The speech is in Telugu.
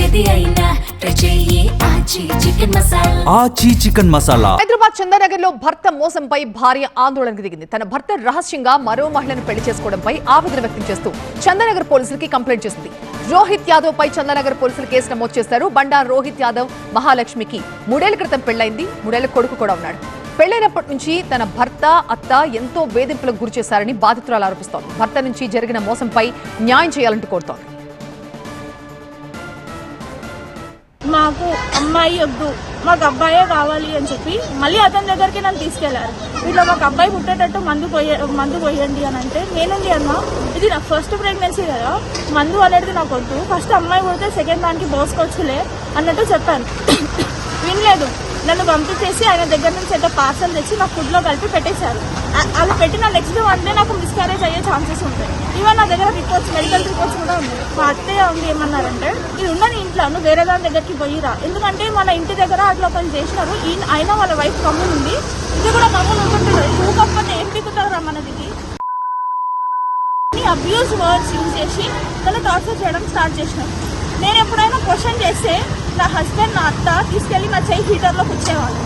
ఆచి చికెన్ మసాలా. హైదరాబాద్ చందానగర్ లో భర్త మోసంపై భార్య ఆందోళనకు దిగింది. తన భర్త రహస్యంగా మరో మహిళను పెళ్లి చేసుకోవడంపై ఆవేదన వ్యక్తం చేస్తూ చందానగర్ పోలీసులకి కంప్లైంట్ చేసింది. రోహిత్ యాదవ్ పై చందానగర్ పోలీసులు కేసు నమోదు చేశారు. బండారు రోహిత్ యాదవ్ మహాలక్ష్మికి 3 ఏళ్ల క్రితం పెళ్లైంది. 3 ఏళ్ల కొడుకు కూడా ఉన్నాడు. పెళ్లైనప్పటి నుంచి తన భర్త అత్త ఎంతో వేధింపులకు గురి చేశారని బాధితురాలు ఆరోపిస్తోంది. భర్త నుంచి జరిగిన మోసంపై న్యాయం చేయాలంటూ కోరుతోంది. మాకు అమ్మాయి వద్దు, మాకు అబ్బాయే కావాలి అని చెప్పి మళ్ళీ అతని దగ్గరికి నన్ను తీసుకెళ్లారు. ఇట్లా మాకు అబ్బాయి పుట్టేటట్టు మందు పోయండి అని అంటే నేనండి అన్న, ఇది నా ఫస్ట్ ప్రెగ్నెన్సీ కదా, మందు అనేది నాకు వద్దు, ఫస్ట్ అమ్మాయి పుడితే సెకండ్ దానికి పోసుకోవచ్చులే అన్నట్టు చెప్పాను. వినలేదు. నన్ను పంపించేసి ఆయన దగ్గర నుంచి అయితే పార్సల్ తెచ్చి నా ఫుడ్లో కలిపి పెట్టేశారు. అలా పెట్టిన నెక్స్ట్ వన్ నాకు మిస్క్యారేజ్ అయ్యే ఛాన్సెస్ ఉంటాయి. ఈవెన్ నా దగ్గర రిపోర్ట్స్, మెడికల్ రిపోర్ట్స్ కూడా ఉన్నాయి. మా అత్తయ్య ఉంది ఏమన్నారంటే, ఇది ఉండని ఇంట్లో నువ్వు వేరే దాని దగ్గరికి పోయిరా, ఎందుకంటే మన ఇంటి దగ్గర అట్లా ఒకరు చేసినారు, అయినా వాళ్ళ వైఫ్ కమ్మున్ ఉంది, ఇది కూడా కమ్మున్ ఉంటుంటుంది, నువ్వు కాకపోతే ఏం పీకుతారా మనదికి. అబ్యూస్ వర్డ్స్ యూజ్ చేసి తను టార్చర్ చేయడం స్టార్ట్ చేసినారు. నేను ఎప్పుడైనా క్వశ్చన్ చేస్తే నా హస్బెండ్, నా అత్త తీసుకెళ్లి నా చెయ్యి హీటర్లో కూర్చేవాళ్ళు.